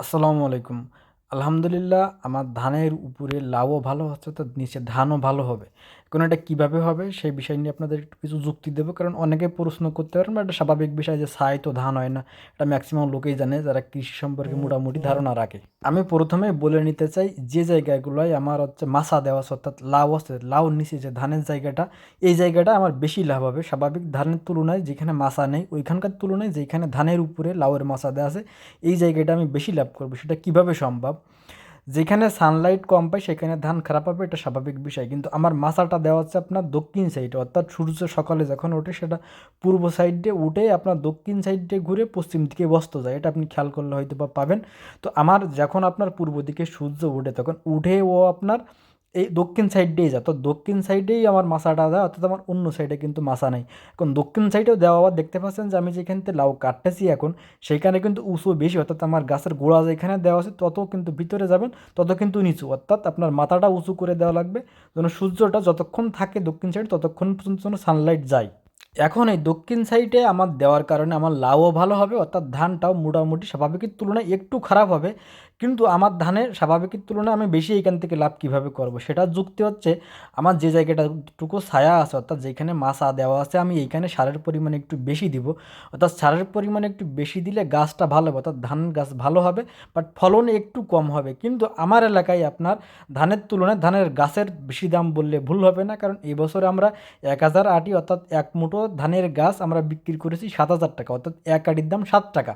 আসসালামু আলাইকুম। আলহামদুলিল্লাহ আমার ধানের উপরে লাউও ভালো হচ্ছে তো নিচে ধানও ভালো হবে। এখন এটা কিভাবে হবে সেই বিষয় নিয়ে আপনাদের একটু কিছু যুক্তি দেবো। কারণ অনেকে প্রশ্ন করতে পারেন বা এটা স্বাভাবিক বিষয় যে ছাই তো ধান হয় না। এটা ম্যাক্সিমাম লোকেই জানে যারা কৃষি সম্পর্কে মোটামুটি ধারণা রাখে। আমি ১ম এ বলে নিতে চাই যে জায়গাগুলোয় আমার হচ্ছে মাচা দেওয়া আছে অর্থাৎ লাউ আছে, লাউর নিচে যে ধানের জায়গাটা, এই জায়গাটা আমার বেশি লাভ হবে। স্বাভাবিক ধানের তুলনায় যেখানে মাচা নেই ওইখানকার তুলনায় যেখানে ধানের উপরে লাউয়ের মাচা দেওয়া আছে এই জায়গাটা আমি বেশি লাভ করব। সেটা কিভাবে সম্ভব? যেখানে সানলাইট কম পাই সেখানে ধান খারাপ হবে, এটা স্বাভাবিক বিষয়। কিন্তু আমার মাচাটা দেওয়া হচ্ছে আপনার দক্ষিণ সাইডে, অর্থাৎ সূর্য সকালে যখন ওঠে সেটা পূর্ব সাইডে উঠে আপনার দক্ষিণ সাইডে ঘুরে পশ্চিম দিকে অস্ত যায়। এটা আপনি খেয়াল করলে হয়তো বা পাবেন। তো আমার যখন আপনার পূর্ব দিকে সূর্য ওঠে তখন উঠে ও আপনার এই দক্ষিণ সাইডেই যায়। তো দক্ষিণ সাইডেই আমার মাচাটা দেয়, অর্থাৎ আমার অন্য সাইডে কিন্তু মাচা নেই। এখন দক্ষিণ সাইডেও দেওয়া, আবার দেখতে পাচ্ছেন যে আমি যেখান থেকে লাউ কাটতেছি এখন সেইখানে কিন্তু উঁচু বেশি, অর্থাৎ আমার গাছের গোড়া যেখানে দেওয়া আছে তত কিন্তু ভিতরে যাবেন তত কিন্তু নিচু, অর্থাৎ আপনার মাথাটা উঁচু করে দেওয়া লাগবে যেন সূর্যটা যতক্ষণ থাকে দক্ষিণ সাইড ততক্ষণ পর্যন্ত যেন সানলাইট যায়। এখন এই দক্ষিণ সাইডে আমার দেওয়ার কারণে আমার লাউও ভালো হবে, অর্থাৎ ধানটাও মোটামুটি স্বাভাবিকের তুলনায় একটু খারাপ হবে। কিন্তু আমার ধানের স্বাভাবিকের তুলনায় আমি বেশি এখান থেকে লাভ কীভাবে করব সেটা যুক্তি হচ্ছে, আমার যে জায়গাটাটুকু ছায়া আছে অর্থাৎ যেখানে মাচা দেওয়া আছে আমি এইখানে সারের পরিমাণ একটু বেশি দিব। অর্থাৎ সারের পরিমাণ একটু বেশি দিলে গাছটা ভালো হবে, অর্থাৎ ধান গাছ ভালো হবে, বাট ফলন একটু কম হবে। কিন্তু আমার এলাকায় আপনার ধানের তুলনায় ধানের গাছের বেশি দাম বললে ভুল হবে না, কারণ এই বছর আমরা ১,০০০ আঁটি অর্থাৎ এক মুঠো ধানের গাছ আমরা বিক্রি করেছি ৭,০০০ টাকা, অর্থাৎ এক আঁটির দাম ৭ টাকা।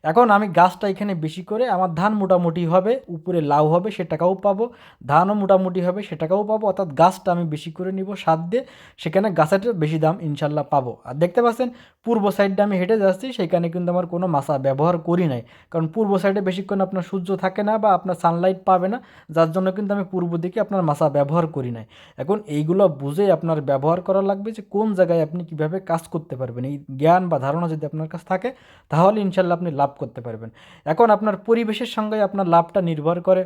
এখন আমি গাছটা এখানে বেশি করে আমার ধান মোটামুটি হবে, উপরে লাউ হবে সে টাকাও পাবো, ধানও মোটামুটি হবে সে টাকাও পাবো, অর্থাৎ গাছটা আমি বেশি করে নিব সার দিয়ে, সেখানে গাছের বেশি দাম ইনশাল্লাহ পাবো। আর দেখতে পাচ্ছেন পূর্ব সাইডে আমি হেঁটে যাচ্ছি, সেখানে কিন্তু আমার কোনো মাচা ব্যবহার করি নাই, কারণ পূর্ব সাইডে বেশিক্ষণ আপনার সূর্য থাকে না বা আপনার সানলাইট পাবে না, যার জন্য কিন্তু আমি পূর্ব দিকে আপনার মাচা ব্যবহার করি নাই। এখন এইগুলো বুঝে আপনার ব্যবহার করা লাগবে যে কোন জায়গায় আপনি কিভাবে কাজ করতে পারবেন। এই জ্ঞান বা ধারণা যদি আপনার কাছে থাকে তাহলে ইনশাল্লাহ আপনি লাভ করতে পারবেন। এখন আপনার পরিবেশের সঙ্গে আপনার লাভটা নির্ভর করে।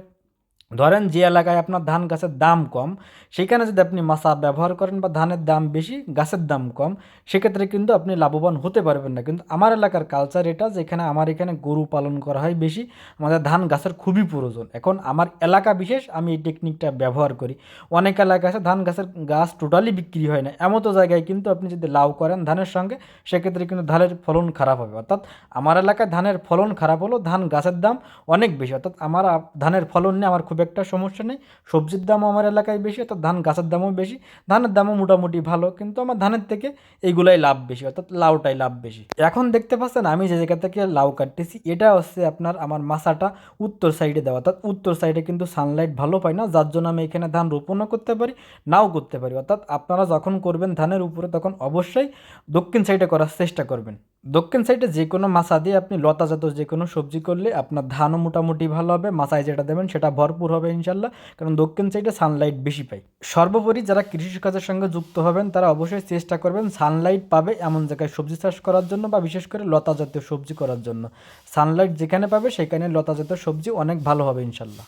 ধরেন যে এলাকায় আপনার ধান গাছের দাম কম সেখানে যদি আপনি মাচা ব্যবহার করেন বা ধানের দাম বেশি গাছের দাম কম, সেক্ষেত্রে কিন্তু আপনি লাভবান হতে পারবেন না। কিন্তু আমার এলাকার কালচার এটা, যেখানে আমার এখানে গরু পালন করা হয় বেশি, আমাদের ধান গাছের খুবই প্রয়োজন। এখন আমার এলাকা বিশেষ আমি এই টেকনিকটা ব্যবহার করি। অনেক এলাকা আছে ধান গাছের গাছ টোটালি বিক্রি হয় না, এমতো জায়গায় কিন্তু আপনি যদি লাউ করেন ধানের সঙ্গে সেক্ষেত্রে কিন্তু ধানের ফলন খারাপ হবে। অর্থাৎ আমার এলাকায় ধানের ফলন খারাপ হলো, ধান গাছের দাম অনেক বেশি, অর্থাৎ আমার ধানের ফলন নিয়ে আমার খুব একটা সমস্যা নেই। সবজির দামও আমার এলাকায় বেশি, অর্থাৎ ধান গাছের দামও বেশি, ধানের দামও মোটামুটি ভালো, কিন্তু আমার ধানের থেকে এইগুলাই লাভ বেশি, অর্থাৎ লাউটাই লাভ বেশি। এখন দেখতে পাচ্ছেন আমি যে জায়গা থেকে লাউ কাটতেছি এটা হচ্ছে আপনার আমার মাচাটা উত্তর সাইডে দেওয়া, অর্থাৎ উত্তর সাইডে কিন্তু সানলাইট ভালো পাই না, যার জন্য আমি এখানে ধান রোপণও করতে পারি নাও করতে পারি। অর্থাৎ আপনারা যখন করবেন ধানের উপরে তখন অবশ্যই দক্ষিণ সাইডে করার চেষ্টা করবেন। দক্ষিণ সাইডে যে কোনো মাচা দিয়ে আপনি লতাজাত যে কোনো সবজি করলে আপনার ধানও মোটামুটি ভালো হবে, মাচায় যেটা দেবেন সেটা ভরপুর হবে ইনশাল্লাহ, কারণ দক্ষিণ সাইডে সানলাইট বেশি পাই। সর্বোপরি যারা কৃষিকাজের সঙ্গে যুক্ত হবেন তারা অবশ্যই চেষ্টা করবেন সানলাইট পাবে এমন জায়গায় সবজি চাষ করার জন্য, বা বিশেষ করে লতা জাতীয় সবজি করার জন্য। সানলাইট যেখানে পাবে সেখানে লতা জাতীয় সবজি অনেক ভালো হবে ইনশাল্লাহ।